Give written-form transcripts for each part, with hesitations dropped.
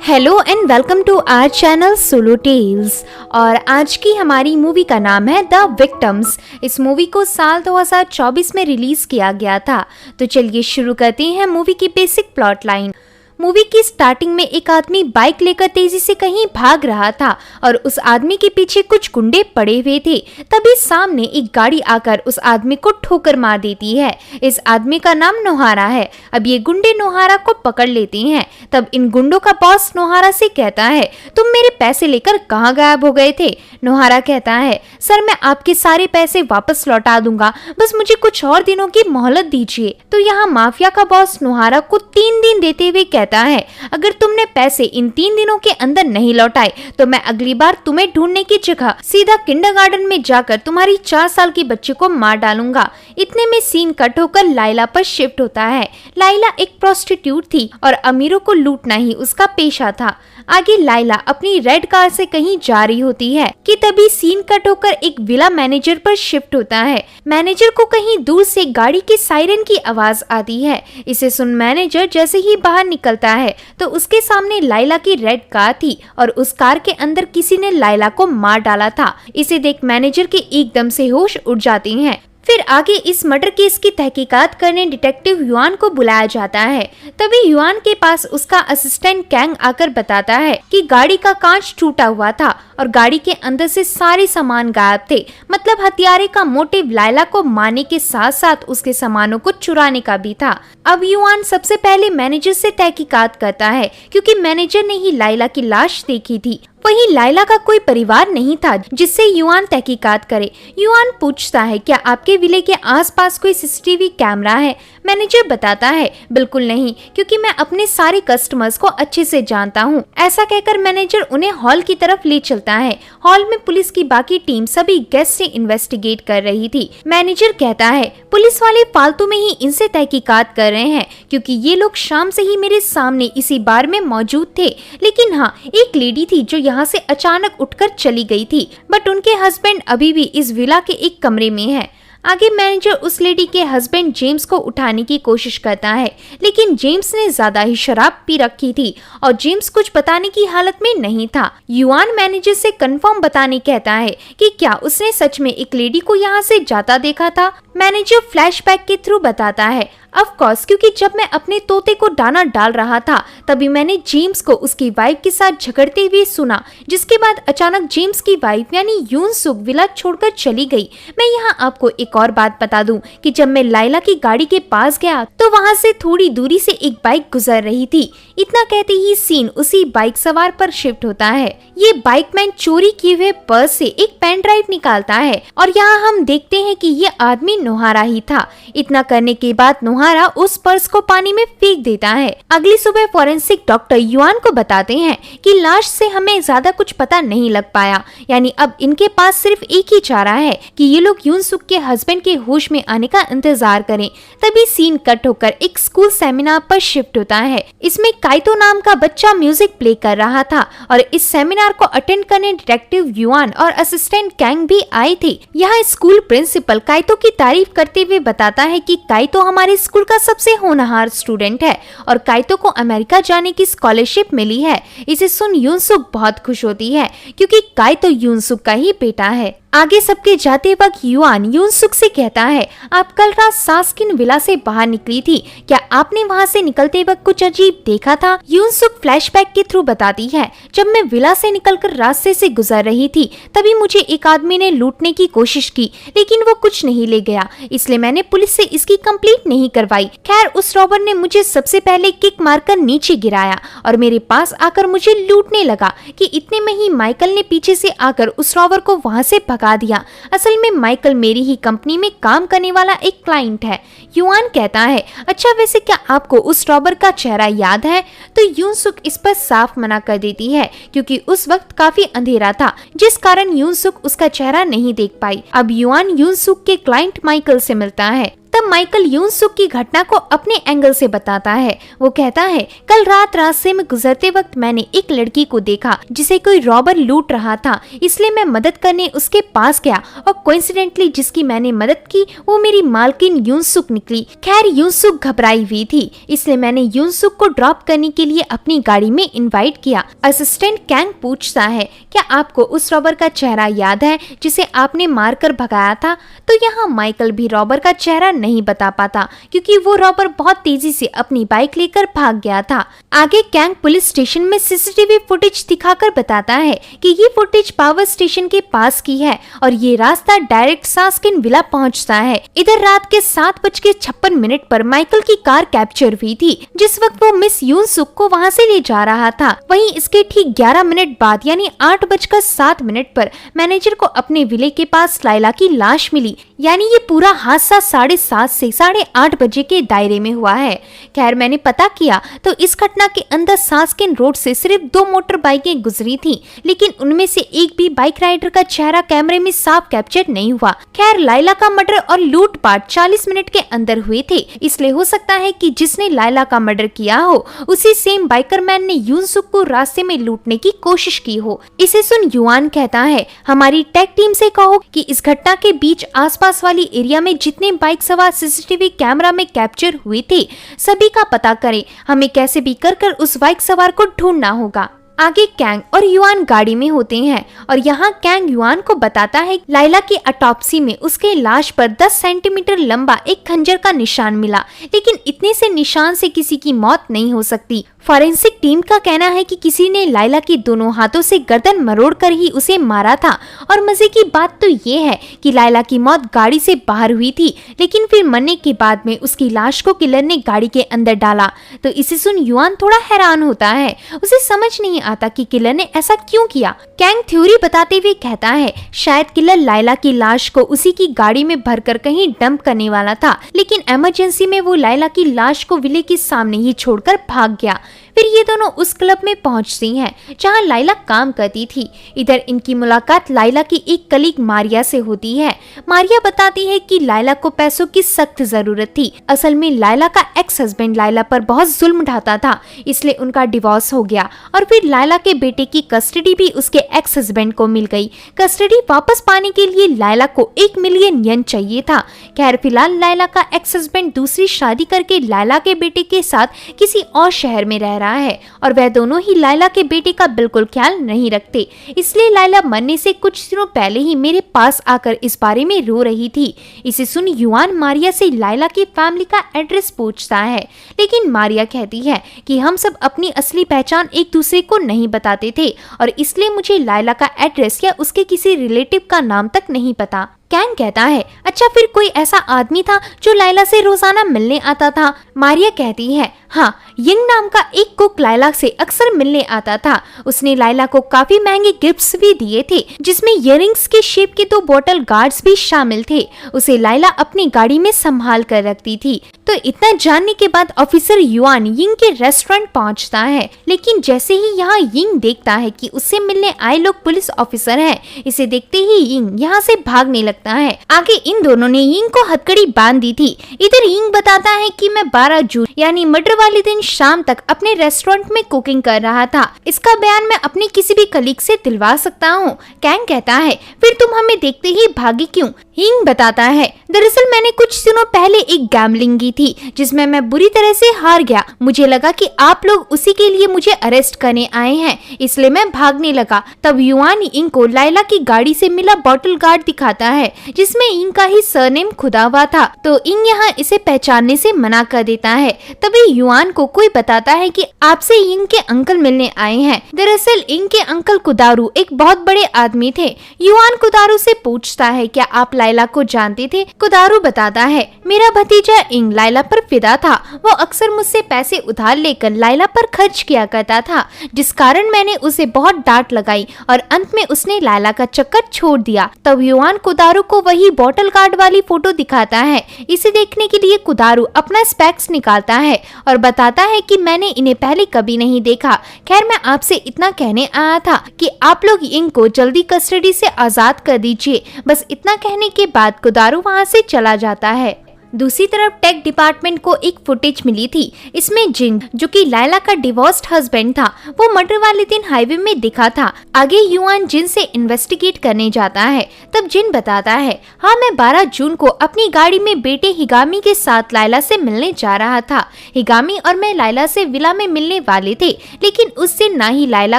Hello and welcome to our channel Solo Tales. और आज की हमारी मूवी का नाम है द विक्टिम्स। इस मूवी को साल 2024 में रिलीज किया गया था। तो चलिए शुरू करते हैं मूवी की बेसिक प्लॉट लाइन। मूवी की स्टार्टिंग में एक आदमी बाइक लेकर तेजी से कहीं भाग रहा था और उस आदमी के पीछे कुछ गुंडे पड़े हुए थे। तभी सामने एक गाड़ी आकर उस आदमी को ठोकर मार देती है। इस आदमी का नाम नोहारा है। अब ये गुंडे नोहारा को पकड़ लेते हैं। तब इन गुंडों का बॉस नोहारा से कहता है, तुम मेरे पैसे लेकर कहाँ गायब हो गए थे? नोहारा कहता है, सर मैं आपके सारे पैसे वापस लौटा दूंगा, बस मुझे कुछ और दिनों की मोहलत दीजिए। तो यहाँ माफिया का बॉस नोहारा को 3 दिन देते हुए कहता है, अगर तुमने पैसे इन 3 दिनों के अंदर नहीं लौटाए तो मैं अगली बार तुम्हें ढूंढने की जगह सीधा किंडरगार्टन में जाकर तुम्हारी 4 साल की बच्ची को मार डालूंगा। इतने में सीन कट होकर लाइला पर शिफ्ट होता है। लाइला एक प्रोस्टिट्यूट थी और अमीरों को लूटना ही उसका पेशा था। आगे लाइला अपनी रेड कार से कहीं जा रही होती है कि तभी सीन कट होकर एक विला मैनेजर पर शिफ्ट होता है। मैनेजर को कहीं दूर से गाड़ी की सायरन की आवाज आती है। इसे सुन मैनेजर जैसे ही बाहर निकलता है तो उसके सामने लाइला की रेड कार थी और उस कार के अंदर किसी ने लाइला को मार डाला था। इसे देख मैनेजर के एकदम से होश उड़ जाते हैं। फिर आगे इस मर्डर केस की तहकीकात करने डिटेक्टिव युआन को बुलाया जाता है। तभी युआन के पास उसका असिस्टेंट कैंग आकर बताता है कि गाड़ी का कांच टूटा हुआ था और गाड़ी के अंदर से सारे सामान गायब थे। मतलब हत्यारे का मोटिव लाइला को मारने के साथ साथ उसके सामानों को चुराने का भी था। अब युआन सबसे पहले मैनेजर से तहकीकात करता है क्योंकि मैनेजर ने ही लाइला की लाश देखी थी। वहीं लाइला का कोई परिवार नहीं था जिससे युआन तहकीकात करे। युआन पूछता है, क्या आपके विले के आसपास कोई सीसीटीवी कैमरा है? मैनेजर बताता है, बिल्कुल नहीं, क्योंकि मैं अपने सारे कस्टमर्स को अच्छे से जानता हूँ। ऐसा कहकर मैनेजर उन्हें हॉल की तरफ ले चलता है। हॉल में पुलिस की बाकी टीम सभी गेस्ट से इन्वेस्टिगेट कर रही थी। मैनेजर कहता है, पुलिस वाले फालतू में ही इनसे तहकीकात कर रहे हैं क्योंकि ये लोग शाम से ही मेरे सामने इसी बार में मौजूद थे। लेकिन हाँ, एक लेडी थी जो यहाँ से अचानक उठकर चली गई थी, बट उनके हस्बैंड अभी भी इस विला के एक कमरे में है। आगे मैनेजर उस लेडी के हस्बैंड जेम्स को उठाने की कोशिश करता है, लेकिन जेम्स ने ज्यादा ही शराब पी रखी थी और जेम्स कुछ बताने की हालत में नहीं था। युआन मैनेजर से कंफर्म बताने कहता है कि क्या उसने सच में एक लेडी को यहाँ से जाता देखा था। मैनेजर फ्लैशबैक के थ्रू बताता है, ऑफ कोर्स, क्योंकि जब मैं अपने तोते को दाना डाल रहा था तभी मैंने जेम्स को उसकी वाइफ के साथ झगड़ते हुए सुना, जिसके बाद अचानक जेम्स की वाइफ यानी यून सुक विला छोड़कर चली गई। मैं यहाँ आपको एक और बात बता दूं कि जब मैं लाइला की गाड़ी के पास गया तो वहाँ से थोड़ी दूरी से एक बाइक गुजर रही थी। इतना कहते ही सीन उसी बाइक सवार पर शिफ्ट होता है। ये बाइकमैन चोरी किए हुए पर्स से एक पेन ड्राइव निकालता है और यहाँ हम देखते हैं कि ये आदमी नोहारा ही था। इतना करने के बाद नोहारा उस पर्स को पानी में फेंक देता है। अगली सुबह फॉरेंसिक डॉक्टर युआन को बताते हैं कि लाश से हमें ज्यादा कुछ पता नहीं लग पाया, यानी अब इनके पास सिर्फ एक ही चारा है कि ये लोग यून सुक के हस्बैंड के होश में आने का इंतजार करें। तभी सीन कट होकर एक स्कूल सेमिनार पर शिफ्ट होता है। इसमें काइतो नाम का बच्चा म्यूजिक प्ले कर रहा था और इस सेमिनार को अटेंड करने डिटेक्टिव युआन और असिस्टेंट कैंग भी आए थे। यहाँ स्कूल प्रिंसिपल काइतो की तारीफ करते हुए बताता है कि काइतो हमारे स्कूल का सबसे होनहार स्टूडेंट है और काइतो को अमेरिका जाने की स्कॉलरशिप मिली है। इसे सुन यूनसुक बहुत खुश होती है क्योंकि काइतो यूनसुक का ही बेटा है। आगे सबके जाते वक्त युआन यूनसुक से कहता है, आप कल रात सास्किन विला से बाहर निकली थी, क्या आपने वहाँ से निकलते वक्त कुछ अजीब देखा था? यूनसुक फ्लैशबैक के थ्रू बताती है, जब मैं विला से निकलकर रास्ते से गुजर रही थी तभी मुझे एक आदमी ने लूटने की कोशिश की, लेकिन वो कुछ नहीं ले गया, इसलिए मैंने पुलिस से इसकी कंप्लेंट नहीं करवाई। खैर उस रॉबर ने मुझे सबसे पहले किक मारकर नीचे गिराया और मेरे पास आकर मुझे लूटने लगा कि इतने में ही माइकल ने पीछे से आकर उस रॉबर को वहाँ से भगा दिया। असल में माइकल मेरी ही कंपनी में काम करने वाला एक क्लाइंट है। युआन कहता है, अच्छा वैसे क्या आपको उस रॉबर का चेहरा याद है? तो यूनसुक इस पर साफ मना कर देती है क्योंकि उस वक्त काफी अंधेरा था, जिस कारण यूनसुक उसका चेहरा नहीं देख पाई। अब युआन यूनसुक के क्लाइंट माइकल से मिलता है। तब माइकल यून सुक की घटना को अपने एंगल से बताता है। वो कहता है, कल रात रास्ते में गुजरते वक्त मैंने एक लड़की को देखा जिसे कोई रॉबर लूट रहा था, इसलिए मैं मदद करने उसके पास गया और कोइंसिडेंटली जिसकी मैंने मदद की वो मेरी मालकिन यून सुक निकली। खैर यून सुक घबराई हुई थी, इसलिए मैंने यून सुक को ड्रॉप करने के लिए अपनी गाड़ी में इनवाइट किया। असिस्टेंट कैंग पूछता है, क्या आपको उस रॉबर का चेहरा याद है जिसे आपने मारकर भगाया था? तो यहाँ माइकल भी रॉबर का चेहरा नहीं बता पाता क्योंकि वो रॉबर बहुत तेजी से अपनी बाइक लेकर भाग गया था। आगे कैंग पुलिस स्टेशन में सीसीटीवी फुटेज दिखाकर बताता है कि ये फुटेज पावर स्टेशन के पास की है और ये रास्ता डायरेक्ट सास्किन विला पहुंचता है। इधर रात के 7:56 पर माइकल की कार कैप्चर हुई थी जिस वक्त वो मिस यून सुक को वहाँ से ले जा रहा था। वहीं इसके ठीक 11 मिनट बाद यानी 8:07 पर मैनेजर को अपने विले के पास लाइला की लाश मिली। यानी ये पूरा हादसा 7:30 से 8:30 बजे के दायरे में हुआ है। खैर मैंने पता किया तो इस घटना के अंदर सास्किन रोड से सिर्फ 2 मोटर बाइकें गुजरी थी, लेकिन उनमें से एक भी बाइक राइडर का चेहरा कैमरे में साफ कैप्चर नहीं हुआ। खैर लाइला का मर्डर और लूटपाट 40 मिनट के अंदर हुए थे, इसलिए हो सकता है कि जिसने लाइला का मर्डर किया हो उसी सेम बाइकरमैन ने यून सुक को रास्ते में लूटने की कोशिश की हो। इसे सुन युआन कहता है, हमारी टेक टीम से कहो कि इस घटना के बीच आसपास वाली एरिया में जितने बाइक सवार सीसीटीवी कैमरा में कैप्चर हुए थे सभी का पता करें। हमें कैसे भी कर उस बाइक सवार को ढूंढना होगा। आगे कैंग और युआन गाड़ी में होते हैं और यहाँ कैंग युआन को बताता है लाइला की ऑटोप्सी में उसके लाश पर 10 सेंटीमीटर लंबा एक खंजर का निशान मिला, लेकिन इतने से निशान से किसी की मौत नहीं हो सकती। फॉरेंसिक टीम का कहना है कि किसी ने लाइला की दोनों हाथों से गर्दन मरोड़कर ही उसे मारा था और मजे की बात तो ये है कि लाइला की मौत गाड़ी से बाहर हुई थी, लेकिन फिर मरने के बाद में उसकी लाश को किलर ने गाड़ी के अंदर डाला। तो इसे सुन युआन थोड़ा हैरान होता है, उसे समझ नहीं आता कि किलर ने ऐसा क्यों किया। कैंग थ्योरी बताते हुए कहता है, शायद किलर लाइला की लाश को उसी की गाड़ी में भरकर कहीं डंप करने वाला था, लेकिन इमरजेंसी में वो लाइला की लाश को विले के सामने ही छोड़कर भाग गया। फिर ये दोनों उस क्लब में पहुंचती हैं जहां लाइला काम करती थी। इधर इनकी मुलाकात लाइला की एक कलीग मारिया से होती है। मारिया बताती है कि लाइला को पैसों की सख्त जरूरत थी। असल में लाइला का एक्स हस्बैंड लाइला पर बहुत जुल्म ढाता था, इसलिए उनका डिवोर्स हो गया और फिर लाइला के बेटे की कस्टडी भी उसके एक्स हस्बैंड को मिल गई। कस्टडी वापस पाने के लिए लाइला को 1 मिलियन येन चाहिए था। खैर फिलहाल लाइला का एक्स हस्बैंड दूसरी शादी करके लाइला के बेटे के साथ किसी और शहर में रह रहा है और वह दोनों ही लाइला के बेटे का बिल्कुल ख्याल नहीं रखते। इसलिए लाइला मरने से कुछ दिनों पहले ही मेरे पास आकर इस बारे में रो रही थी। इसे सुन युआन मारिया से लाइला की फैमिली का एड्रेस पूछता है, लेकिन मारिया कहती है कि हम सब अपनी असली पहचान एक दूसरे को नहीं बताते थे और इसलिए मुझे लाइला का एड्रेस या उसके किसी रिलेटिव का नाम तक नहीं पता। कैंग कहता है, अच्छा फिर कोई ऐसा आदमी था जो लाइला से रोजाना मिलने आता था? मारिया कहती है, हाँ, यंग नाम का एक कुक लाइला से अक्सर मिलने आता था। उसने लाइला को काफी महंगे गिफ्ट्स भी दिए थे जिसमें इयररिंग्स के शेप के 2 बॉटल गार्ड्स भी शामिल थे। उसे लाइला अपनी गाड़ी में संभाल कर रखती थी। तो इतना जानने के बाद ऑफिसर युआन यिंग के रेस्टोरेंट पहुंचता है, लेकिन जैसे ही यहाँ यिंग देखता है कि उससे मिलने आए लोग पुलिस ऑफिसर हैं, इसे देखते ही यिंग यहाँ से भागने लगता है। आगे इन दोनों ने यिंग को हथकड़ी बांध दी थी। इधर यिंग बताता है कि मैं 12 जून यानी मर्डर वाले दिन शाम तक अपने रेस्टोरेंट में कुकिंग कर रहा था। इसका बयान मैं अपने किसी भी कलीग से दिलवा सकता हूँ। कैंग कहता है, फिर तुम हमें देखते ही भागे क्यों? यिंग बताता है, दरअसल मैंने कुछ दिनों पहले एक गैम्बलिंग की थी जिसमें मैं बुरी तरह से हार गया। मुझे लगा कि आप लोग उसी के लिए मुझे अरेस्ट करने आए हैं, इसलिए मैं भागने लगा। तब युआन यिंग को लाइला की गाड़ी से मिला बॉटल गार्ड दिखाता है जिसमें यिंग का ही सरनेम खुदा हुआ था। तो यिंग यहाँ इसे पहचानने से मना कर देता है। तभी युआन को कोई बताता है कि आपसे यिंग के अंकल मिलने आए हैं। दरअसल यिंग के अंकल कुदारू एक बहुत बड़े आदमी थे। युआन कुदारू से पूछता है, क्या आप लाइला को जानते थे? कुदारू बताता है, मेरा भतीजा यिंग लाइला पर फिदा था। वो अक्सर मुझसे पैसे उधार लेकर लाइला पर खर्च किया करता था, जिस कारण मैंने उसे बहुत डांट लगाई और अंत में उसने लाइला का चक्कर छोड़ दिया। तब युआन कुदारू को वही बॉटल गार्ड वाली फोटो दिखाता है। इसे देखने के लिए कुदारू अपना स्पेक्स निकालता है और बताता है कि मैंने इन्हें पहले कभी नहीं देखा। खैर मैं आपसे इतना कहने आया था कि आप लोग यिंग को जल्दी कस्टडी से आजाद कर दीजिए। बस इतना कहने के बाद कुदारू वहाँ से चला जाता है। दूसरी तरफ टेक डिपार्टमेंट को एक फुटेज मिली थी। इसमें जिन, जो कि लायला का डिवोर्स्ड हस्बैंड था, वो मर्डर वाले दिन हाईवे में दिखा था। आगे युआन जिन से इन्वेस्टिगेट करने जाता है। तब जिन बताता है, हाँ मैं 12 जून को अपनी गाड़ी में बेटे हिगामी के साथ लायला से मिलने जा रहा था। हिगामी और मैं लायला से विला में मिलने वाले थे, लेकिन उस दिन ना ही लायला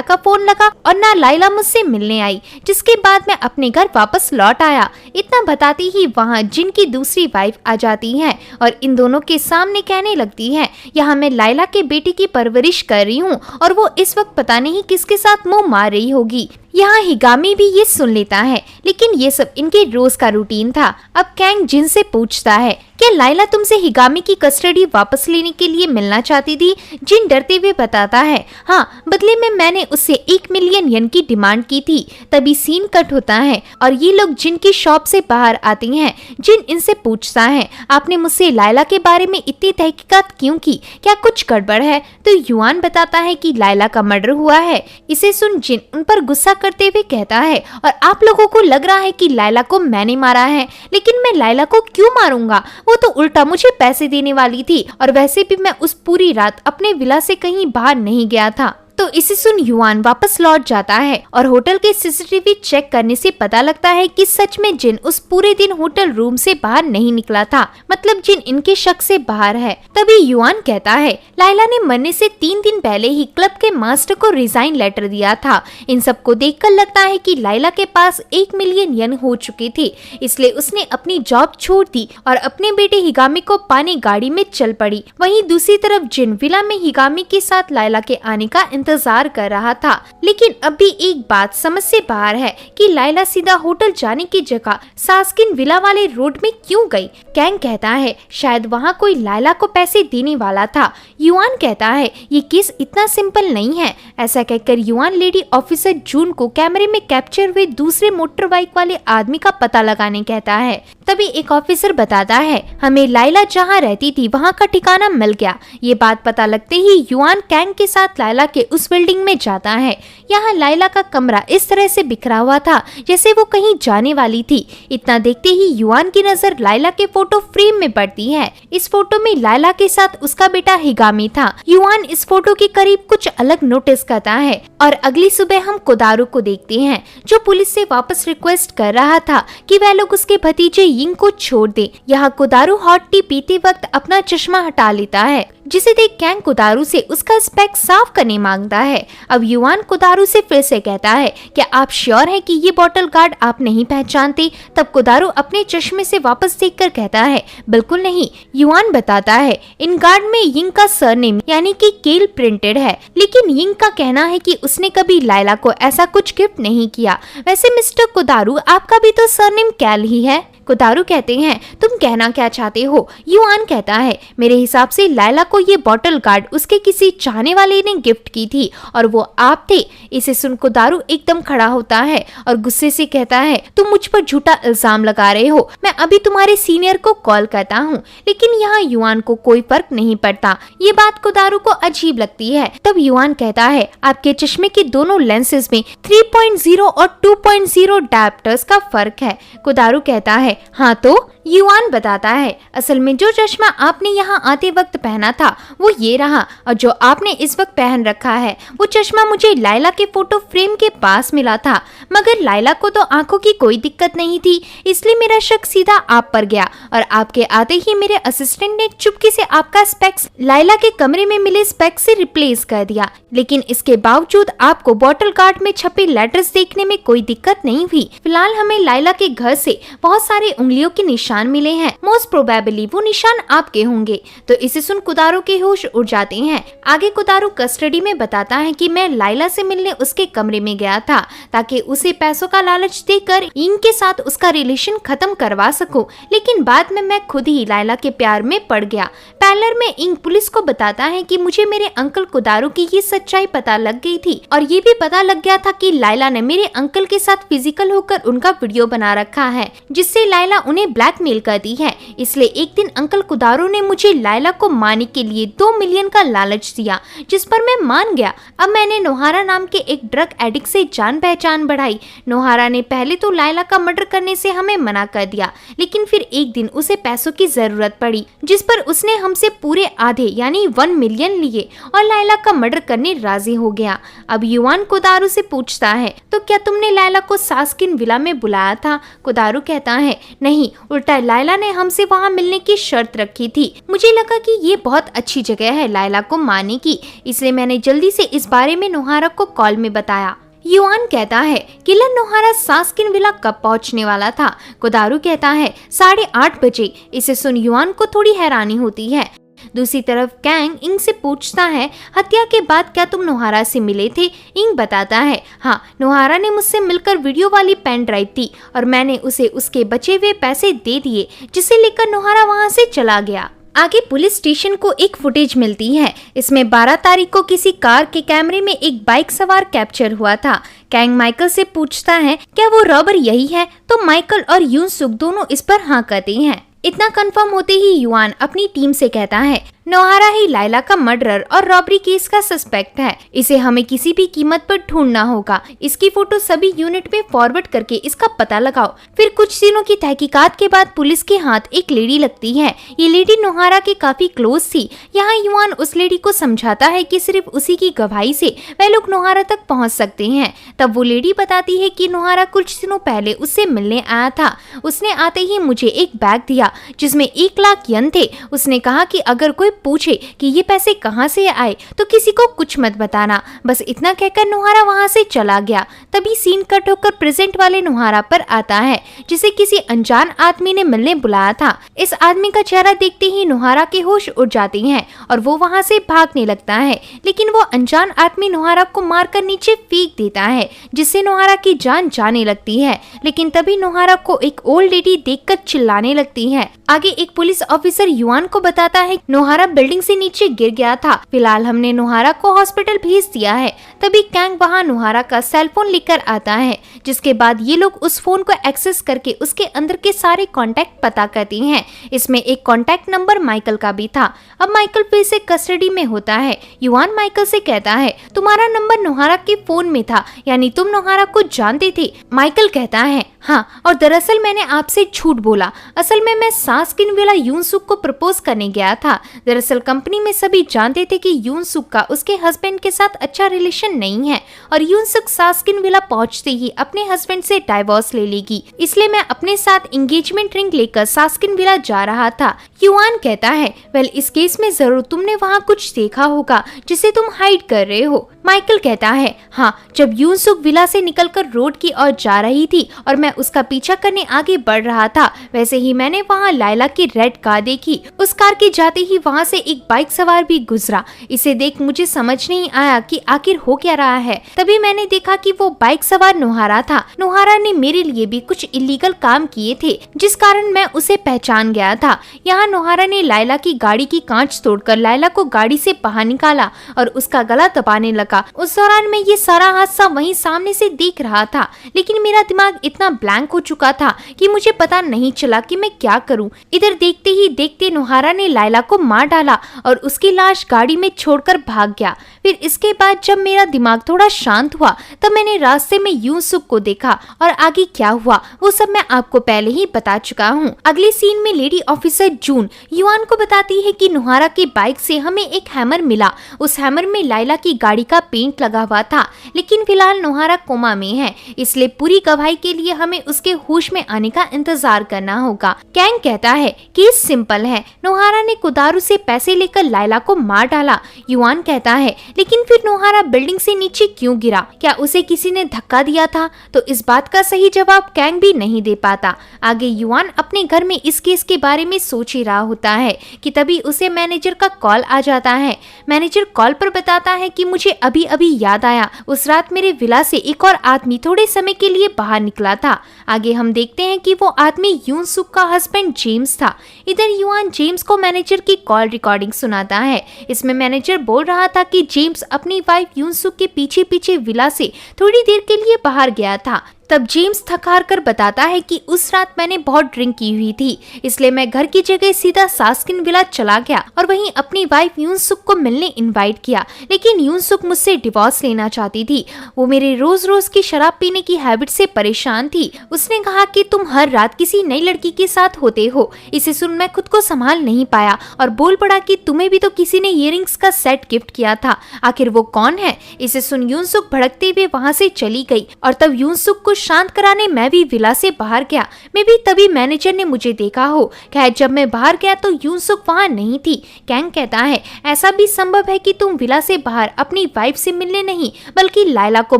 का फोन लगा और ना लायला मुझसे मिलने आई, जिसके बाद मैं अपने घर वापस लौट आया। इतना बताती ही वहाँ जिन की दूसरी वाइफ आ जाती है और इन दोनों के सामने कहने लगती है, यहाँ मैं लायला के बेटे की परवरिश कर रही हूँ और वो इस वक्त पता नहीं किसके साथ मुंह मार रही होगी। यहाँ हिगामी भी ये सुन लेता है, लेकिन ये सब इनके रोज का रूटीन था। अब कैंग जिन से पूछता है, क्या लायला तुमसे हिगामी की कस्टडी वापस लेने के लिए मिलना चाहती थी? जिन डरते हुए बताता है, हाँ बदले में मैंने उससे 1 मिलियन येन की डिमांड की थी। तभी सीन कट होता है और ये लोग जिन की शॉप से बाहर आते हैं। जिन इनसे पूछता है, आपने मुझसे लायला के बारे में इतनी तहकीकात क्यों की? क्या कुछ गड़बड़ है? तो युआन बताता है कि लायला का मर्डर हुआ है। इसे सुन जिन उन पर गुस्सा करते हुए कहता है, और आप लोगों को लग रहा है कि लायला को मैंने मारा है, लेकिन मैं लायला को क्यों मारूंगा? वो तो उल्टा मुझे पैसे देने वाली थी और वैसे भी मैं उस पूरी रात अपने विला से कहीं बाहर नहीं गया था। तो इसे सुन युआन वापस लौट जाता है और होटल के सीसीटीवी चेक करने से पता लगता है कि सच में जिन उस पूरे दिन होटल रूम से बाहर नहीं निकला था, मतलब जिन इनके शक से बाहर है। तभी युआन कहता है, लायला ने मरने से 3 दिन पहले ही क्लब के मास्टर को रिजाइन लेटर दिया था। इन सबको देखकर लगता है कि लायला के पास 1 मिलियन येन हो चुके थे, इसलिए उसने अपनी जॉब छोड़ दी और अपने बेटे हिगामी को पाने गाड़ी में चल पड़ी। वहीं दूसरी तरफ जिन विला में हिगामी के साथ लायला के आने का इंतजार कर रहा था, लेकिन अभी एक बात समझ से बाहर है कि लायला सीधा होटल जाने की जगह सास्किन विला वाले रोड में क्यों गई। कैंग कहता है, शायद वहाँ कोई लायला को पैसे देने वाला था। युआन कहता है, ये केस इतना सिंपल नहीं है। ऐसा कहकर युआन लेडी ऑफिसर जून को कैमरे में कैप्चर हुए दूसरे मोटर बाइक वाले आदमी का पता लगाने कहता है। तभी एक ऑफिसर बताता है, हमें लायला जहाँ रहती थी वहाँ का ठिकाना मिल गया। ये बात पता लगते ही युआन कैंग के साथ लायला के उस बिल्डिंग में जाता है। यहाँ लायला का कमरा इस तरह से बिखरा हुआ था जैसे वो कहीं जाने वाली थी। इतना देखते ही युआन की नजर लायला के फोटो फ्रेम में पड़ती है। इस फोटो में लायला के साथ उसका बेटा हिगामी था। युआन इस फोटो के करीब कुछ अलग नोटिस करता है और अगली सुबह हम कोदारू को देखते हैं, जो पुलिस से वापस रिक्वेस्ट कर रहा था कि वह लोग उसके भतीजे यिंग को छोड़ दे। यहाँ कोदारू हॉट टी पीते वक्त अपना चश्मा हटा लेता है, जिसे देख कैंग कोदारू से उसका स्पेक साफ करने मांगता है। अब युआन कोदारू से फिर से कहता है, क्या आप श्योर हैं कि ये बॉटल गार्ड आप नहीं पहचानते? तब कोदारू अपने चश्मे से वापस देखकर कहता है, बिल्कुल नहीं। युआन बताता है, इन गार्ड में यिंग का सरनेम यानी कि केल प्रिंटेड है, लेकिन यिंग का कहना है कि उसने कभी लायला को ऐसा कुछ गिफ्ट नहीं किया। वैसे मिस्टर कोदारू, आपका भी तो सरनेम कैल ही है। कोदारू कहते हैं, तुम कहना क्या चाहते हो? युआन कहता है, मेरे हिसाब से लायला को ये बॉटल गार्ड उसके किसी चाहने वाले ने गिफ्ट की थी और वो आप थे। इसे सुन कोदारू एकदम खड़ा होता है और गुस्से से कहता है, तुम मुझ पर झूठा इल्जाम लगा रहे हो। मैं अभी तुम्हारे सीनियर को कॉल करता हूँ। लेकिन यहाँ युआन को कोई फर्क नहीं पड़ता। ये बात कोदारू को अजीब लगती है। तब युआन कहता है, आपके चश्मे के दोनों लेंसेज में 3.0 और 2.0 डायप्टर्स का फर्क है। कोदारू कहता है, हाँ तो? युआन बताता है, असल में जो चश्मा आपने यहाँ आते वक्त पहना था वो ये रहा, और जो आपने इस वक्त पहन रखा है वो चश्मा मुझे लायला के फोटो फ्रेम के पास मिला था। मगर लायला को तो आंखों की कोई दिक्कत नहीं थी, इसलिए मेरा शक सीधा आप पर गया और आपके आते ही मेरे असिस्टेंट ने चुपके से आपका स्पेक्स लायला के कमरे में मिले स्पेक्स से रिप्लेस कर दिया। लेकिन इसके बावजूद आपको बॉटल गार्ड में छपे लेटर्स देखने में कोई दिक्कत नहीं हुई। फिलहाल हमें लायला के घर से बहुत सारे उंगलियों के निशान मिले हैं। मोस्ट प्रोबेबली वो निशान आपके होंगे। तो इसे सुन कोदारू के होश उड़ जाते हैं। आगे कोदारू कस्टडी में बताता है कि मैं लायला से मिलने उसके कमरे में गया था ताकि उसे पैसों का लालच देकर यिंग के साथ उसका रिलेशन खत्म करवा सकूं, लेकिन बाद में मैं खुद ही लायला के प्यार में पड़ गया। पैलर में यिंग पुलिस को बताता है कि मुझे मेरे अंकल कोदारू की ये सच्चाई पता लग गई थी और ये भी पता लग गया था कि लायला ने मेरे अंकल के साथ फिजिकल होकर उनका वीडियो बना रखा है, जिससे लायला उन्हें ब्लैक ब्लैकमेल करती है, इसलिए एक दिन अंकल कुदारू ने मुझे लायला को मारने के लिए 2 मिलियन का लालच दिया, जिस पर मैं मान गया। अब मैंने नोहारा नाम के एक ड्रग एडिक्ट से जान पहचान बढ़ाई। नोहारा ने पहले तो लायला का मर्डर करने से हमें मना कर दिया, लेकिन फिर एक दिन उसे पैसों की जरूरत पड़ी, जिस पर उसने हमसे पूरे आधे यानी 1 मिलियन लिए और लायला का मर्डर करने राजी हो गया। अब युआन कुदारू से पूछता है, तो क्या तुमने लायला को सास्किन विला में बुलाया था? कुदारू कहता है, नहीं, उल्टा लायला ने हमसे वहाँ मिलने की शर्त रखी थी। मुझे लगा कि ये बहुत अच्छी जगह है लायला को मारने की, इसलिए मैंने जल्दी से इस बारे में नोहारा को कॉल में बताया। युआन कहता है, किलर नोहारा सास्किन विला कब पहुंचने वाला था? कुदारू कहता है 8:30 बजे। इसे सुन युआन को थोड़ी हैरानी होती है। दूसरी तरफ कैंग इंग से पूछता है, हत्या के बाद क्या तुम नोहारा से मिले थे? इंग बताता है, हाँ, नोहारा ने मुझसे मिलकर वीडियो वाली पेन ड्राइव दी और मैंने उसे उसके बचे हुए पैसे दे दिए, जिसे लेकर नोहारा वहाँ से चला गया। आगे पुलिस स्टेशन को एक फुटेज मिलती है। इसमें 12 तारीख को किसी कार के कैमरे में एक बाइक सवार कैप्चर हुआ था। कैंग माइकल से पूछता है, क्या वो रॉबर यही है? तो माइकल और यून सुक दोनों इस पर हाँ कहते हैं। इतना कंफर्म होते ही युआन अपनी टीम से कहता है, नोहारा ही लायला का मर्डरर और रॉबरी केस का सस्पेक्ट है। इसे हमें किसी भी कीमत पर ढूंढना होगा। इसकी फोटो सभी यूनिट में फॉरवर्ड करके इसका पता लगाओ। फिर कुछ दिनों की तहकीकात के बाद पुलिस के हाथ एक लेडी लगती है। ये लेडी नोहारा के काफी क्लोज थी। यहाँ युआन उस लेडी को समझाता है कि सिर्फ उसी की गवाही से वह लोग नोहारा तक पहुँच सकते हैं। तब वो लेडी बताती है कि नोहारा कुछ दिनों पहले उससे मिलने आया था। उसने आते ही मुझे एक बैग दिया जिसमें 1 लाख यन थे। उसने कहा कि अगर कोई पूछे कि ये पैसे कहाँ से आए तो किसी को कुछ मत बताना। बस इतना कहकर नोहारा वहाँ से चला गया। तभी सीन कट होकर प्रेजेंट वाले नोहारा पर आता है, जिसे किसी अनजान आदमी ने मिलने बुलाया था। इस आदमी का चेहरा देखते ही नोहारा के होश उड़ जाते हैं और वो वहाँ से भागने लगता है, लेकिन वो अनजान आदमी नोहारा को मारकर नीचे फेंक देता है, जिससे नोहारा की जान जाने लगती है। लेकिन तभी नोहारा को एक ओल्ड लेडी देखकर चिल्लाने लगती है। आगे एक पुलिस ऑफिसर युआन को बताता है नोहारा बिल्डिंग से नीचे गिर गया था। फिलहाल हमने नोहारा को हॉस्पिटल भेज दिया है। तभी कैंग वहाँ नोहारा का सेल फोन लेकर आता है, जिसके बाद ये लोग उस फोन को एक्सेस करके उसके अंदर के सारे कॉन्टैक्ट पता करते हैं। इसमें एक कॉन्टैक्ट नंबर माइकल का भी था। अब माइकल फिर से कस्टडी में होता है। युआन माइकल से कहता है, तुम्हारा नंबर नोहारा के फोन में था, यानी तुम नोहारा को जानते थे? माइकल कहता है, हाँ, और दरअसल मैंने आपसे झूठ बोला। असल में मैं सास्किन विला यून सुक को प्रपोज करने गया था। दरअसल कंपनी में सभी जानते थे कि यून सुक का उसके हस्बैंड के साथ अच्छा रिलेशन नहीं है और यून सुक सास्किन विला पहुंचते ही अपने हस्बैंड से डाइवोर्स ले लेगी, इसलिए मैं अपने साथ एंगेजमेंट रिंग लेकर सास्किन विला जा रहा था। युआन कहता है, वेल, इस केस में जरूर तुमने वहाँ कुछ देखा होगा जिसे तुम हाइड कर रहे हो। माइकल कहता है, हाँ, जब यून सुक विला से निकलकर रोड की ओर जा रही थी और मैं उसका पीछा करने आगे बढ़ रहा था, वैसे ही मैंने वहाँ लायला की रेड कार देखी। उस कार के जाते ही वहाँ से एक बाइक सवार भी गुजरा। इसे देख मुझे समझ नहीं आया कि आखिर हो क्या रहा है। तभी मैंने देखा कि वो बाइक सवार नोहारा था। नोहारा ने मेरे लिए भी कुछ इलीगल काम किए थे, जिस कारण मैं उसे पहचान गया था। यहाँ नोहारा ने लायला की गाड़ी की कांच तोड़कर लायला को गाड़ी से बाहर निकाला और उसका गला दबाने लगा। उस दौरान मैं ये सारा हादसा वहीं सामने से देख रहा था, लेकिन मेरा दिमाग इतना ब्लैंक हो चुका था कि मुझे पता नहीं चला कि मैं क्या करूं। इधर देखते ही देखते नोहारा ने लायला को मार डाला और उसकी लाश गाड़ी में छोड़कर भाग गया। फिर इसके बाद जब मेरा दिमाग थोड़ा शांत हुआ तब मैंने रास्ते में यून सुक को देखा और आगे क्या हुआ वो सब मैं आपको पहले ही बता चुका हूँ। अगले सीन में लेडी ऑफिसर जून युआन को बताती है कि नोहारा की बाइक से हमें एक हैमर मिला। उस हैमर में लायला की गाड़ी का पेंट लगा हुआ था, लेकिन फिलहाल नोहारा कोमा में है, इसलिए पूरी गवाही के लिए हमें उसके होश में आने का इंतजार करना होगा। कैंग कहता है केस सिंपल है, नोहारा ने कुदारू से पैसे लेकर लायला को मार डाला। युआन कहता है, लेकिन फिर नोहारा बिल्डिंग से नीचे क्यों गिरा? क्या उसे किसी ने धक्का दिया था? तो इस बात का सही जवाब कैंग भी नहीं दे पाता। आगे युआन अपने घर में इस केस के बारे में सोच ही रहा होता है कि तभी उसे मैनेजर का कॉल आ जाता है। मैनेजर कॉल पर बताता है कि मुझे अभी अभी याद आया, उस रात मेरे विला से एक और आदमी थोड़े समय के लिए बाहर निकला था। आगे हम देखते हैं कि वो आदमी यून सुक का हस्बैंड जेम्स था। इधर युआन जेम्स को मैनेजर की कॉल रिकॉर्डिंग सुनाता है। इसमें मैनेजर बोल रहा था कि जेम्स अपनी वाइफ यून सुक के पीछे पीछे विला से थोड़ी देर के लिए बाहर गया था। तब जेम्स थक हार कर बताता है कि उस रात मैंने बहुत ड्रिंक की हुई थी, इसलिए मैं घर की जगह सीधा सास्किन विला चला गया और वहीं अपनी वाइफ यूनसुक को मिलने इनवाइट किया। लेकिन यूनसुक मुझसे डिवोर्स लेना चाहती थी। वो मेरे रोज रोज की शराब पीने की हैबिट से परेशान थी। उसने कहा कि तुम हर रात किसी नई लड़की के साथ होते हो। इसे सुन मैं खुद को संभाल नहीं पाया और बोल पड़ा कि तुम्हें भी तो किसी ने इयररिंग्स का सेट गिफ्ट किया था, आखिर वो कौन है। इसे सुन यूनसुक भड़कते हुए वहाँ से चली गई और तब यूनसुक को शांत कराने मैं भी विला से बाहर गया। मैं भी तभी मैनेजर ने मुझे देखा हो। खैर जब मैं बाहर गया तो यूनसुक वहाँ नहीं थी। कैंग कहता है ऐसा भी संभव है कि तुम विला से बाहर अपनी वाइफ से मिलने नहीं बल्कि लाइला को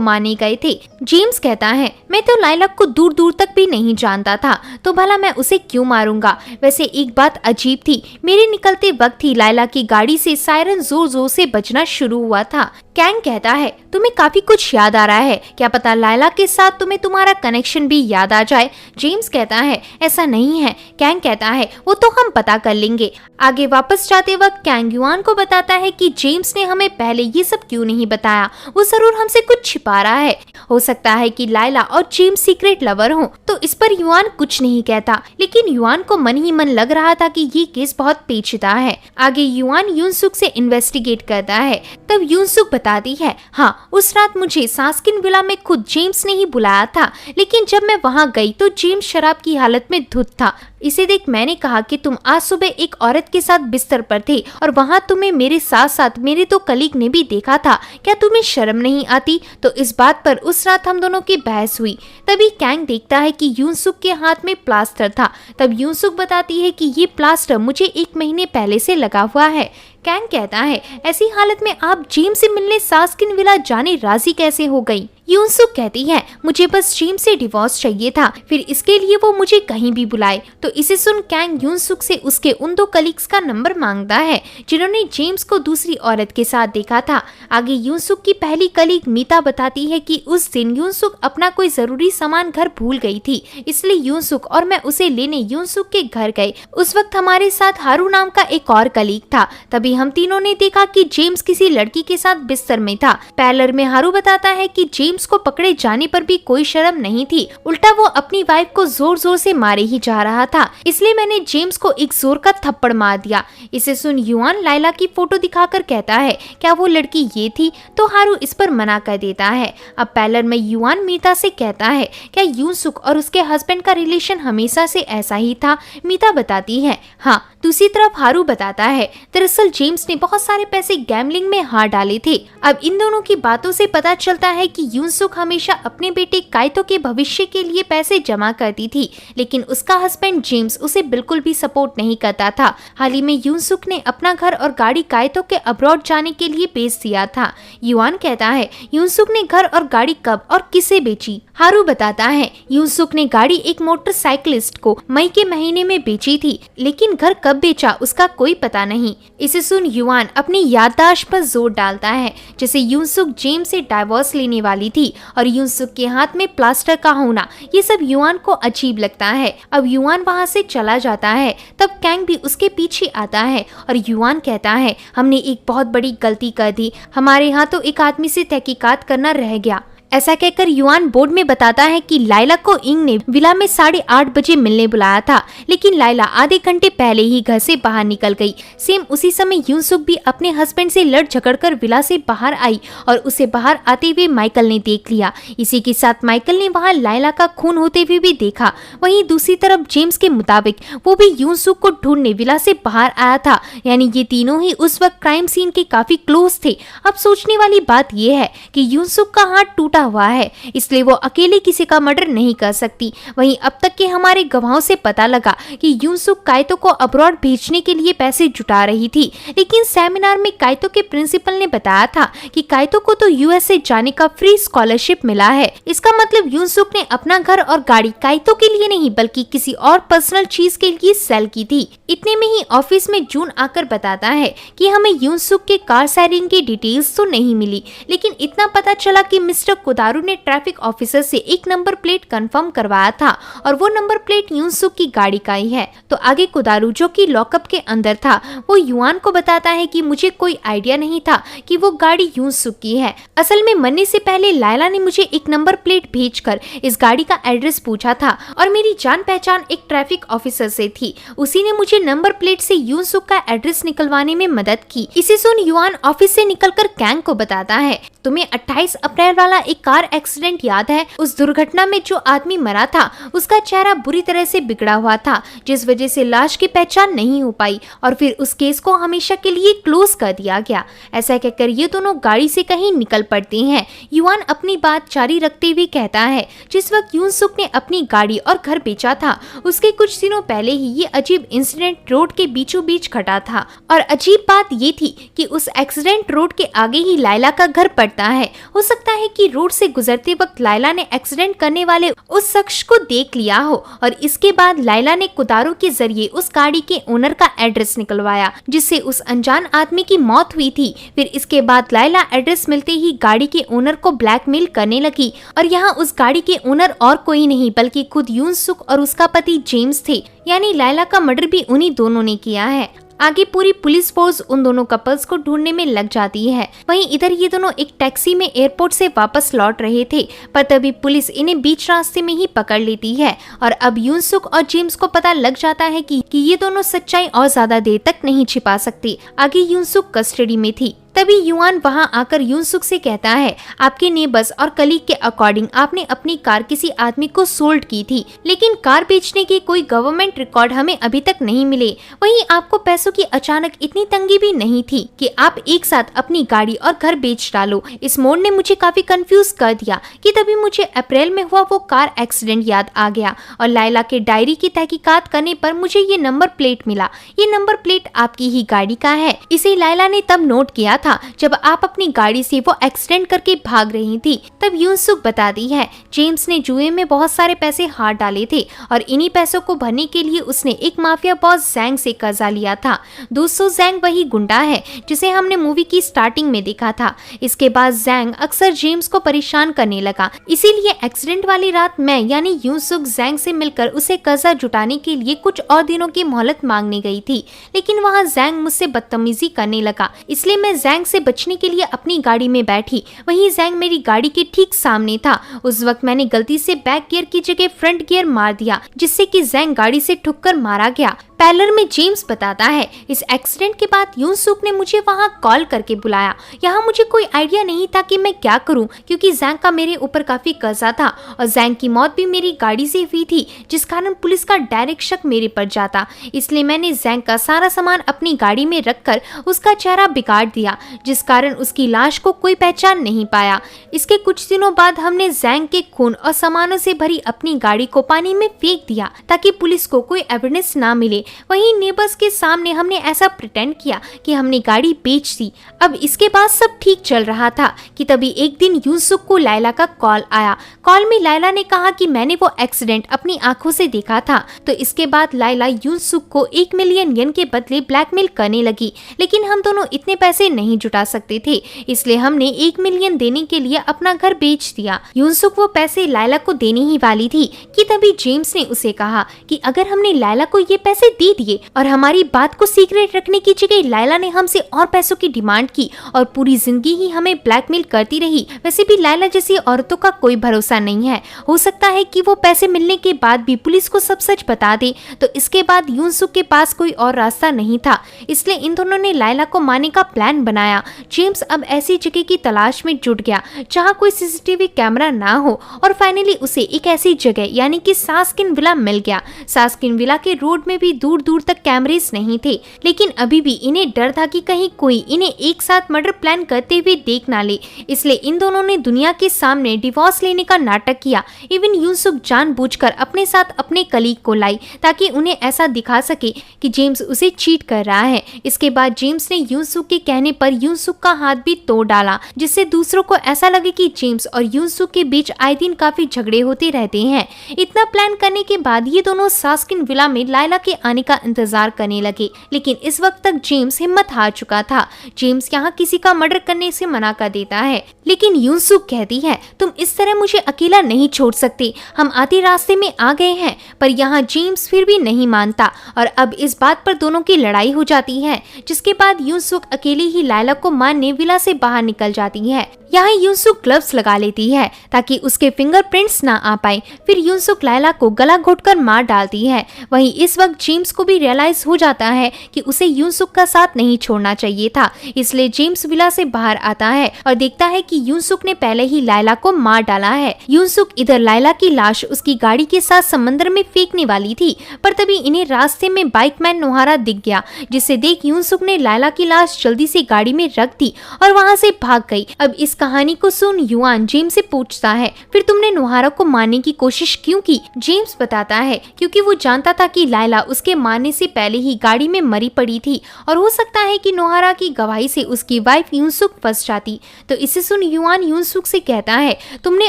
मारने गए थे। जेम्स कहता है मैं तो लाइला को दूर दूर तक भी नहीं जानता था, तो भला मैं उसे क्यों मारूंगा। वैसे एक बात अजीब थी, मेरे निकलते वक्त ही लाइला की गाड़ी से सायरन जोर जोर से बजना शुरू हुआ था। कैंग कहता है तुम्हें काफी कुछ याद आ रहा है, क्या पता लाइला के साथ तुम्हें तुम्हारा कनेक्शन भी याद आ जाए। जेम्स कहता है ऐसा नहीं है। कैंग कहता है वो तो हम पता कर लेंगे। आगे वापस जाते वक्त कैंग युआन को बताता है कि जेम्स ने हमें पहले ये सब क्यों नहीं बताया, वो जरूर हमसे कुछ छिपा रहा है। हो सकता है कि लाइला और जेम्स सीक्रेट लवर हो। तो इस पर युआन कुछ नहीं कहता, लेकिन युआन को मन ही मन लग रहा था कि ये केस बहुत पेचीदा है। आगे युआन यूनसुक से इन्वेस्टिगेट करता है। तब यूनसुक बताती है हाँ उस रात मुझे सास्किन विला में खुद जेम्स ने ही बुलाया था, लेकिन जब मैं वहाँ गई तो जेम्स शराब की हालत में धुत था। इसे देख मैंने कहा कि तुम आज सुबह एक औरत के साथ बिस्तर पर थे और वहाँ तुम्हें मेरे साथ साथ मेरे तो कलीग ने भी देखा था, क्या तुम्हें शर्म नहीं आती। तो इस बात पर उस रात हम दोनों की बहस हुई। तभी कैंग देखता है कि यूनसुक के हाथ में प्लास्टर था। तब यूनसुक बताती है कि ये प्लास्टर मुझे 1 महीने पहले से लगा हुआ है। कैंग कहता है ऐसी हालत में आप जेम्स से मिलने सास्किन विला जाने राजी कैसे हो गई। यूनसुक कहती है मुझे बस जेम्स से डिवोर्स चाहिए था, फिर इसके लिए वो मुझे कहीं भी बुलाए। तो इसे सुन कैंग यूनसुक से उसके उन 2 कलीग्स का नंबर मांगता है जिन्होंने जेम्स को दूसरी औरत के साथ देखा था। आगे यूनसुक की पहली कलीग मीता बताती है कि उस दिन यूनसुक अपना कोई जरूरी सामान घर भूल गई थी, इसलिए यूनसुक और मैं उसे लेने यूनसुक के घर गए। उस वक्त हमारे साथ हारू नाम का एक और कलीग था। तभी हम तीनों ने देखा कि जेम्स किसी लड़की के साथ बिस्तर में था। पैलर में हारू बताता है कि जेम्स को पकड़े जाने पर भी कोई शर्म नहीं थी, उल्टा वो अपनी वाइफ को जोर जोर से मारे ही जा रहा था, इसलिए मैंने जेम्स को एक जोर का थप्पड़ मार दिया। इसे सुन युआन लाइला की फोटो दिखाकर कहता है क्या वो लड़की ये थी, तो हारू इस पर मना कर देता है। अब पैलर में युआन मीता से कहता है क्या यूनसुक और उसके हस्बैंड का रिलेशन हमेशा से ऐसा ही था। मीता बताती है हाँ। दूसरी तरफ हारू बताता है दरअसल जेम्स ने बहुत सारे पैसे गैम्बलिंग में हार डाले थे। अब इन दोनों की बातों से पता चलता है कि यूनसुक हमेशा अपने बेटे काइतो के भविष्य के लिए पैसे जमा करती थी, लेकिन उसका हस्बैंड जेम्स उसे बिल्कुल भी सपोर्ट नहीं करता था। हाल ही में यूनसुक ने अपना घर और गाड़ी काइतो के अब्रॉड जाने के लिए बेच दिया था। युआन कहता है यूनसुक ने घर और गाड़ी कब और किसे बेची। हारू बताता है यूनसुक ने गाड़ी एक मोटरसाइकिलिस्ट को मई के महीने में बेची थी, लेकिन घर कब बेचा उसका कोई पता नहीं। इसे सुन युआन अपनी याददाश्त पर जोर डालता है, जैसे यूनसुक जेम्स से डाइवोर्स लेने वाली थी और यूनसुक के हाथ में प्लास्टर का होना, ये सब युआन को अजीब लगता है। अब युआन वहाँ से चला जाता है। तब कैंग भी उसके पीछे आता है और युआन कहता है हमने एक बहुत बड़ी गलती कर दी, हमारे यहाँ तो एक आदमी से तहकीकात करना रह गया। ऐसा कहकर युआन बोर्ड में बताता है कि लाइला को इंग ने विला में 8:30 बजे मिलने बुलाया था, लेकिन लाइला आधे घंटे पहले ही घर से बाहर निकल गई। सेम उसी समय यूनसुक भी अपने हस्बैंड से लड़ झगड़ कर विला से बाहर आई और उसे बाहर आते हुए माइकल ने देख लिया। इसी के साथ माइकल ने वहाँ लाइला का खून होते हुए भी देखा। वहीं दूसरी तरफ जेम्स के मुताबिक वो भी यूनसुक को ढूंढने विला से बाहर आया था, यानी ये तीनों ही उस वक्त क्राइम सीन के काफी क्लोज थे। अब सोचने वाली बात यह है कि यूनसुक का हाथ टूटा हुआ है, इसलिए वो अकेले किसी का मर्डर नहीं कर सकती। वहीं अब तक के हमारे गवाहों से पता लगा कि यूनसुक काइतो को अब्रॉड भेजने के लिए पैसे जुटा रही थी, लेकिन सेमिनार में काइतो के प्रिंसिपल ने बताया था कि काइतो को तो यूएसए जाने का फ्री स्कॉलरशिप मिला है। इसका मतलब यूनसुक ने अपना घर और गाड़ी काइतो के लिए नहीं बल्कि किसी और पर्सनल चीज के लिए सेल की थी। इतने में ही ऑफिस में जून आकर बताता है कि हमें यूनसुक के कार शेयरिंग की डिटेल्स तो नहीं मिली, लेकिन इतना पता चला कि मिस्टर कोदारू ने ट्रैफिक ऑफिसर से एक नंबर प्लेट कंफर्म करवाया था और वो नंबर प्लेट यूनसुक की गाड़ी का ही है। तो आगे कोदारू जो कि लॉकअप के अंदर था वो युआन को बताता है कि मुझे कोई आइडिया नहीं था कि वो गाड़ी यूनसुक की है। असल में मरने से पहले लायला ने मुझे एक नंबर प्लेट भेजकर इस गाड़ी का एड्रेस पूछा था और मेरी जान पहचान एक ट्रैफिक ऑफिसर से थी। उसी ने मुझे नंबर प्लेट से यूनसुक का एड्रेस निकलवाने में मदद की। इसे सुन युआन ऑफिस से निकलकर कैंग को बताता है, तुम्हें 28 अप्रैल वाला एक कार एक्सीडेंट याद है? उस दुर्घटना में जो आदमी मरा था उसका चेहरा बुरी तरह से बिगड़ा हुआ था, जिस वजह से लाश की पहचान नहीं हो पाई और फिर उस केस को हमेशा के लिए क्लोज कर दिया गया। ऐसा कहकर ये दोनों गाड़ी से कहीं निकल पड़ते हैं। युआन अपनी बात जारी रखते हुए कहता है, जिस वक्त यूनसुक ने अपनी गाड़ी और घर बेचा था उसके कुछ दिनों पहले ही ये अजीब इंसिडेंट रोड के बीचों बीच घटा था और अजीब बात ये थी कि उस एक्सीडेंट रोड के आगे ही लायला का घर पड़ता है। हो सकता है कि रोड से गुजरते वक्त लायला ने एक्सीडेंट करने वाले उस शख्स को देख लिया हो और इसके बाद लायला ने कुदारों के जरिए उस गाड़ी के ओनर का एड्रेस निकलवाया, जिससे उस अनजान आदमी की मौत हुई थी। फिर इसके बाद लायला एड्रेस मिलते ही गाड़ी के ओनर को ब्लैकमेल करने लगी और यहाँ उस गाड़ी के ओनर और कोई नहीं बल्कि खुद यूनसुक और उसका पति जेम्स थे, यानी लायला का मर्डर भी उन्हीं दोनों ने किया है। आगे पूरी पुलिस फोर्स उन दोनों कपल्स को ढूंढने में लग जाती है। वहीं इधर ये दोनों एक टैक्सी में एयरपोर्ट से वापस लौट रहे थे, पर तभी पुलिस इन्हें बीच रास्ते में ही पकड़ लेती है और अब यूनसुक और जेम्स को पता लग जाता है कि ये दोनों सच्चाई और ज्यादा देर तक नहीं छिपा सकते। आगे यूनसुक कस्टडी में थी। तभी युआन वहां आकर यूनसुक से कहता है, आपके नेबर्स और कलीग के अकॉर्डिंग आपने अपनी कार किसी आदमी को सोल्ड की थी, लेकिन कार बेचने के कोई गवर्नमेंट रिकॉर्ड हमें अभी तक नहीं मिले। वहीं आपको पैसों की अचानक इतनी तंगी भी नहीं थी कि आप एक साथ अपनी गाड़ी और घर बेच डालो। इस मोड़ ने मुझे काफी कंफ्यूज कर दिया कि तभी मुझे अप्रैल में हुआ वो कार एक्सीडेंट याद आ गया और लायला के डायरी की तहकीकात करने पर मुझे ये नंबर प्लेट मिला। ये नंबर प्लेट आपकी ही गाड़ी का है। इसे लायला ने तब नोट किया था जब आप अपनी गाड़ी से वो एक्सीडेंट करके भाग रही थी। तब यूनसुक बताती है, जेम्स ने जुए में बहुत सारे पैसे हार डाले थे और इन्हीं पैसों को भरने के लिए उसने एक माफिया बॉस जैंग से कर्जा लिया था। दोस्तों, जैंग वही गुंडा है जिसे हमने मूवी की स्टार्टिंग में देखा था। इसके बाद जैंग अक्सर जेम्स को परेशान करने लगा, इसीलिए एक्सीडेंट वाली रात मैं यानी यूनसुक जैंग से मिलकर उसे कर्जा जुटाने के लिए कुछ और दिनों की मोहलत मांगने गई थी, लेकिन वहाँ जैंग मुझसे बदतमीजी करने लगा, इसलिए मैं जैंग से बचने के लिए अपनी गाड़ी में बैठी। वहीं जैंग मेरी गाड़ी के ठीक सामने था। उस वक्त मैंने गलती से बैक गियर की जगह फ्रंट गियर मार दिया, जिससे कि जैंग गाड़ी से ठुककर मारा गया। पैलर में जेम्स बताता है, इस एक्सीडेंट के बाद यूनसुक ने मुझे वहां कॉल करके बुलाया। यहाँ मुझे कोई आइडिया नहीं था कि मैं क्या करूं, क्योंकि जैंग का मेरे ऊपर काफी कर्जा था और जैंग की मौत भी मेरी गाड़ी से हुई थी, जिस कारण पुलिस का डायरेक्ट शक मेरे पर जाता। इसलिए मैंने जैंग का सारा सामान अपनी गाड़ी में रखकर उसका चेहरा बिगाड़ दिया, जिस कारण उसकी लाश को कोई पहचान नहीं पाया। इसके कुछ दिनों बाद हमने जैंग के खून और सामानों से भरी अपनी गाड़ी को पानी में फेंक दिया ताकि पुलिस को कोई एविडेंस ना मिले। वहीं नेबर्स के सामने हमने ऐसा प्रिटेंड किया कि हमने गाड़ी बेच दी। अब इसके बाद सब ठीक चल रहा था कि तभी एक दिन यूनसुक को लायला का कॉल आया। कॉल में लायला ने कहा कि मैंने वो एक्सीडेंट अपनी आंखों से देखा था। तो इसके बाद लायला यूनसुक को 1 मिलियन येन के बदले ब्लैकमेल करने लगी, लेकिन हम दोनों इतने पैसे नहीं जुटा सकते थे, इसलिए हमने 1 मिलियन देने के लिए अपना घर बेच दिया। यूनसुक वो पैसे लायला को देने ही वाली थी कि तभी जेम्स ने उसे कहा कि अगर हमने लायला को ये पैसे दे दिए और हमारी बात को सीक्रेट रखने की जगह लायला ने हमसे और पैसों की डिमांड की और पूरी जिंदगी ही हमें ब्लैकमेल करती रही। वैसे भी लायला जैसी औरतों का कोई भरोसा नहीं है, हो सकता है कि वो पैसे मिलने के बाद भी पुलिस को सब सच बता दे। तो इसके बाद यूनसुक के पास कोई और रास्ता नहीं था, इसलिए इन दोनों ने लायला को मारने का प्लान बनाया। जेम्स अब ऐसी जगह की तलाश में जुट गया जहाँ कोई सीसीटीवी कैमरा ना हो और फाइनली उसे एक ऐसी जगह यानी कि सास्किन विला मिल गया। सास्किन विला के रोड में भी दूर दूर तक कैमरेस नहीं थे, लेकिन अभी भी इन्हें डर था कि कहीं कोई इन्हें एक साथ मर्डर प्लान करते हुए देख ना ले, इसलिए इन दोनों ने दुनिया के सामने डिवोर्स लेने का नाटक किया। इवन यूनसुक जानबूझकर अपने साथ अपने कलीग को लाई ताकि उन्हें ऐसा दिखा सके कि जेम्स उसे चीट कर रहा है। इसके बाद जेम्स ने यूनसुक के कहने पर यूनसुक का हाथ भी तोड़ डाला, जिससे दूसरों को ऐसा लगे कि जेम्स और यूनसुक के बीच आए दिन काफी झगड़े होते रहते हैं। इतना प्लान करने के बाद ये दोनों सास्किन विला में लायला के आने का इंतजार करने लगे, लेकिन इस वक्त तक जेम्स हिम्मत हार चुका था। जेम्स यहाँ किसी का मर्डर करने से मना कर देता है, लेकिन यूनसुक कहती है तुम इस तरह मुझे अकेला नहीं छोड़ सकते, हम आधे रास्ते में आ गए हैं। पर यहाँ जेम्स फिर भी नहीं मानता और अब इस बात पर दोनों की लड़ाई हो जाती है, जिसके बाद यूनसुक अकेली ही लायला को मारने विला से बाहर निकल जाती है। यहाँ यूनसुक ग्लव्स लगा लेती है ताकि उसके फिंगरप्रिंट्स ना आ पाए। फिर यूनसुक लायला को गला घोटकर मार डालती है। वहीं इस वक्त जेम्स को भी रियलाइज हो जाता है कि उसे यूनसुक का साथ नहीं छोड़ना चाहिए था, इसलिए जेम्स विला से बाहर आता है और देखता है कि यूनसुक ने पहले ही लायला को मार डाला है। यूनसुक इधर लायला की लाश उसकी गाड़ी के साथ समंदर में फेंकने वाली थी, पर तभी इन्हें रास्ते में बाइकमैन नोहारा दिख गया, जिसे देख यूनसुक ने लायला की लाश जल्दी से गाड़ी में रख दी और वहाँ से भाग गई। अब इस कहानी को सुन युआन जेम्स से पूछता है फिर तुमने नोहारा को मारने की कोशिश क्यों की? जेम्स बताता है क्योंकि वो जानता था कि लायला उसके मारने से पहले ही गाड़ी में मरी पड़ी थी और हो सकता है कि नोहारा की गवाही से उसकी वाइफ यूनसुक फंस जाती। तो इसे सुन युआन यूनसुक से कहता है तुमने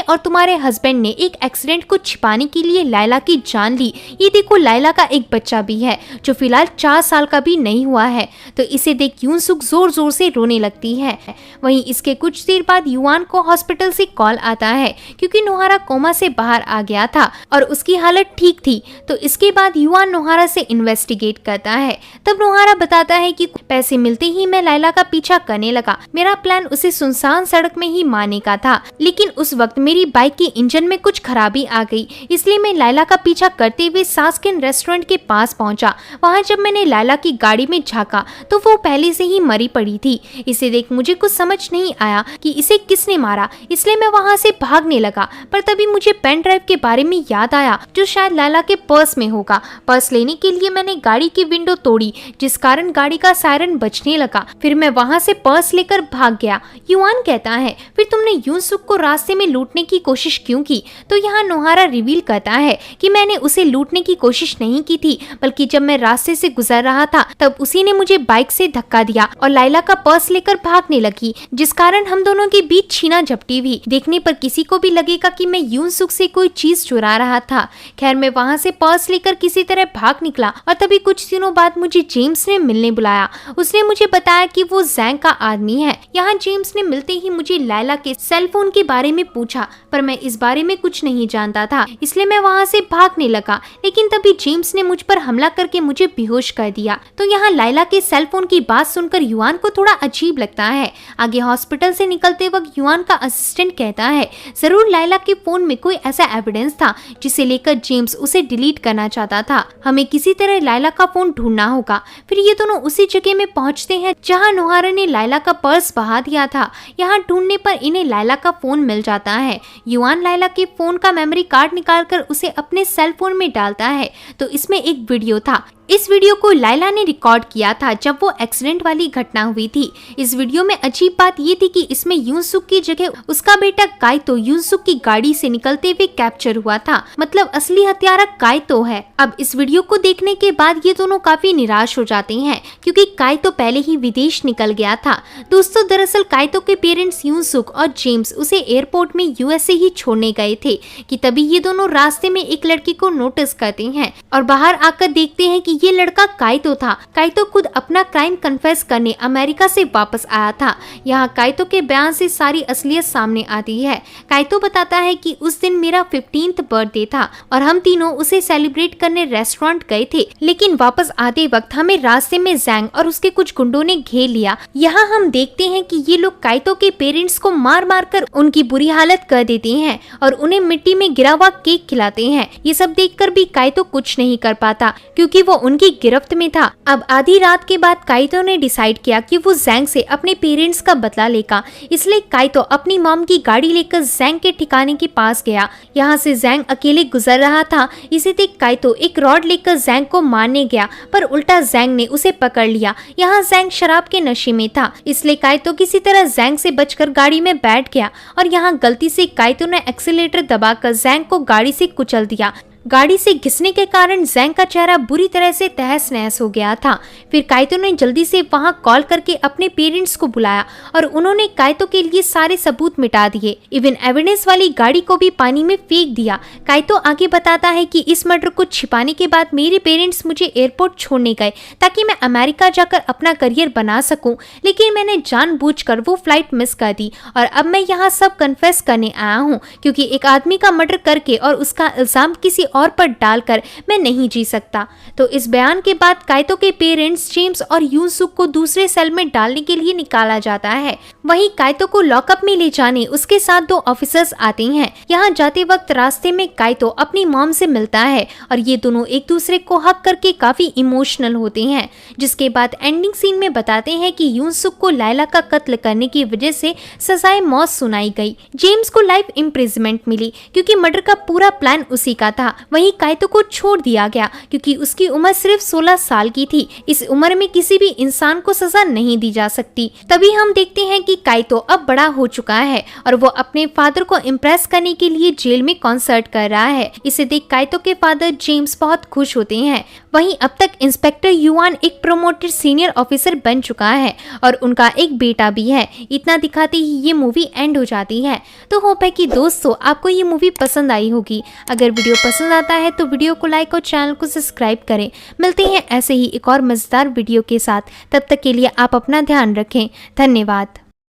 और तुम्हारे हस्बैंड ने एक एक्सीडेंट को छिपाने के लिए लायला की जान ली। ये देखो लायला का एक बच्चा भी है जो फिलहाल 4 साल का भी नहीं हुआ है। तो इसे देख यूनसुक जोर जोर से रोने लगती है। वहीं इसके कुछ देर बाद युआन को हॉस्पिटल से कॉल आता है क्योंकि नोहारा कोमा से बाहर आ गया था और उसकी हालत ठीक थी। तो इसके बाद युआन नोहारा से इन्वेस्टिगेट करता है। तब नोहारा बताता है कि पैसे मिलते ही मैं लायला का पीछा करने लगा। मेरा प्लान उसे सुनसान सड़क में ही मारने का था, लेकिन उस वक्त मेरी बाइक के इंजन में कुछ खराबी आ गई, इसलिए मैं लायला का पीछा करते हुए सास्किन रेस्टोरेंट के पास पहुंचा। वहां जब मैंने लायला की गाड़ी में झांका तो वो पहले से ही मरी पड़ी थी। इसे देख मुझे कुछ समझ नहीं आया कि इसे किसने मारा, इसलिए मैं वहां से भागने लगा। पर तभी मुझे पेन ड्राइव के बारे में याद आया जो शायद लायला के पर्स में होगा। पर्स लेने के लिए मैंने गाड़ी की विंडो तोड़ी, जिस कारण गाड़ी का सायरन बजने लगा। फिर मैं वहां से पर्स लेकर भाग गया। युआन कहता है फिर तुमने यूनसुक को रास्ते में लूटने की कोशिश क्यों की? तो यहाँ नोहारा रिवील करता है कि मैंने उसे लूटने की कोशिश नहीं की थी, बल्कि जब मैं रास्ते से गुजर रहा था तब उसी ने मुझे बाइक से धक्का दिया और लायला का पर्स लेकर भागने लगी, जिस कारण हम दोनों के बीच छीना झपटी हुई। देखने पर किसी को भी लगेगा कि मैं यूनसुक से कोई चीज चुरा रहा था। खैर मैं वहाँ से पर्स लेकर किसी तरह भाग निकला और तभी कुछ दिनों बाद मुझे जेम्स ने मिलने बुलाया। उसने मुझे बताया कि वो जैंग का आदमी है। यहाँ जेम्स ने मिलते ही मुझे लायला के सेल फोन के बारे में पूछा, पर मैं इस बारे में कुछ नहीं जानता था, इसलिए मैं वहाँ से भागने लगा। लेकिन तभी जेम्स ने मुझ पर हमला करके मुझे बेहोश कर दिया। तो यहाँ लायला के सेल फोन की बात सुनकर युआन को थोड़ा अजीब लगता है। आगे हॉस्पिटल से निकलते वक्त युआन का असिस्टेंट कहता है जरूर लायला के फोन में कोई ऐसा एविडेंस था जिसे लेकर जेम्स उसे डिलीट करना चाहता था। हमें किसी तरह लायला का फोन ढूंढना होगा। फिर ये दोनों उसी जगह में पहुंचते हैं जहां नोहारा ने लायला का पर्स बहा दिया था। यहाँ ढूंढने पर इन्हें लायला का फोन मिल जाता है। युआन लायला के फोन का मेमोरी कार्ड निकालकर उसे अपने सेल फोन में डालता है। तो इसमें एक वीडियो था। इस वीडियो को लायला ने रिकॉर्ड किया था जब वो एक्सीडेंट वाली घटना हुई थी। इस वीडियो में अजीब बात ये थी कि इसमें यूनसुक की जगह उसका बेटा काइतो यूनसुक की गाड़ी से निकलते हुए कैप्चर हुआ था। मतलब असली हत्यारा काइतो है। अब इस वीडियो को देखने के बाद ये दोनों काफी निराश हो जाते हैं क्योंकि काइतो पहले ही विदेश निकल गया था। दोस्तों दरअसल काइतो के पेरेंट्स यूनसुक और जेम्स उसे एयरपोर्ट में यूएसए ही छोड़ने गए थे कि तभी ये दोनों रास्ते में एक लड़की को नोटिस करते हैं और बाहर आकर देखते हैं कि ये लड़का काइतो था। काइतो खुद अपना क्राइम कन्फेस करने अमेरिका से वापस आया था। यहाँ काइतो के बयान से सारी असलियत सामने आती है। काइतो बताता है कि उस दिन मेरा 15th बर्थडे था और हम तीनों उसे सेलिब्रेट करने रेस्टोरेंट गए थे, लेकिन वापस आते वक्त हमें रास्ते में जैंग और उसके कुछ गुंडों ने घेर लिया। यहाँ हम देखते हैं कि ये लोग काइतो के पेरेंट्स को मार मार कर उनकी बुरी हालत कर देते हैं और उन्हें मिट्टी में गिरा हुआ केक खिलाते हैं। ये सब देखकर भी काइतो कुछ नहीं कर पाता क्योंकि वो उनकी गिरफ्त में था। अब आधी रात के बाद काइतो ने डिसाइड किया कि वो जैंग से अपने पेरेंट्स का बदला लेगा, इसलिए काइतो अपनी मॉम की गाड़ी लेकर जैंग के ठिकाने के पास गया। यहाँ से जैंग अकेले गुजर रहा था। इसे देख काइतो एक रॉड लेकर जैंग को मारने गया, पर उल्टा जैंग ने उसे पकड़ लिया। यहाँ जैंग शराब के नशे में था, इसलिए काइतो किसी तरह जैंग से बचकर गाड़ी में बैठ गया और यहाँ गलती से काइतो ने एक्सीलेटर दबाकर जैंग को गाड़ी से कुचल दिया। गाड़ी से घिसने के कारण जैंग का चेहरा बुरी तरह से तहस नहस हो गया था। फिर काइतो ने जल्दी से वहां कॉल करके अपने पेरेंट्स को बुलाया और उन्होंने काइतो के लिए सारे सबूत मिटा दिए। इवन एविडेंस वाली गाड़ी को भी पानी में फेंक दिया। काइतो आगे बताता है कि इस मर्डर को छिपाने के बाद मेरे पेरेंट्स मुझे एयरपोर्ट छोड़ने गए ताकि मैं अमेरिका जाकर अपना करियर बना सकूं, लेकिन मैंने जानबूझकर वो फ्लाइट मिस कर दी और अब मैं यहाँ सब कन्फेस करने आया हूँ क्योंकि एक आदमी का मर्डर करके और उसका इल्जाम किसी और पर डालकर मैं नहीं जी सकता। तो इस बयान के बाद काइतो के पेरेंट्स जेम्स और यूनसुक को दूसरे सेल में डालने के लिए निकाला जाता है। वहीं काइतो को लॉकअप में ले जाने उसके साथ 2 ऑफिसर्स आते हैं। यहाँ जाते वक्त रास्ते में काइतो अपनी मॉम से मिलता है और ये दोनों एक दूसरे को हक करके काफी इमोशनल होते हैं, जिसके बाद एंडिंग सीन में बताते हैं कि यूनसुक को लायला का कत्ल करने की वजह से सजाए मौत सुनाई गई। जेम्स को लाइफ इम्प्रिजमेंट मिली क्योंकि मर्डर का पूरा प्लान उसी का था। वहीं काइतो को छोड़ दिया गया क्योंकि उसकी उम्र सिर्फ 16 साल की थी। इस उम्र में किसी भी इंसान को सजा नहीं दी जा सकती। तभी हम देखते हैं कि काइतो अब बड़ा हो चुका है और वो अपने फादर को इम्प्रेस करने के लिए जेल में कॉन्सर्ट कर रहा है। इसे देख काइतो के फादर जेम्स बहुत खुश होते हैं। वहीं अब तक इंस्पेक्टर युआन एक प्रमोटेड सीनियर ऑफिसर बन चुका है और उनका एक बेटा भी है। इतना दिखाते ही ये मूवी एंड हो जाती है। तो होप है कि दोस्तों आपको ये मूवी पसंद आई होगी। अगर वीडियो पसंद आता है तो वीडियो को लाइक और चैनल को सब्सक्राइब करें। मिलते हैं ऐसे ही एक और मजेदार वीडियो के साथ। तब तक के लिए आप अपना ध्यान रखें। धन्यवाद।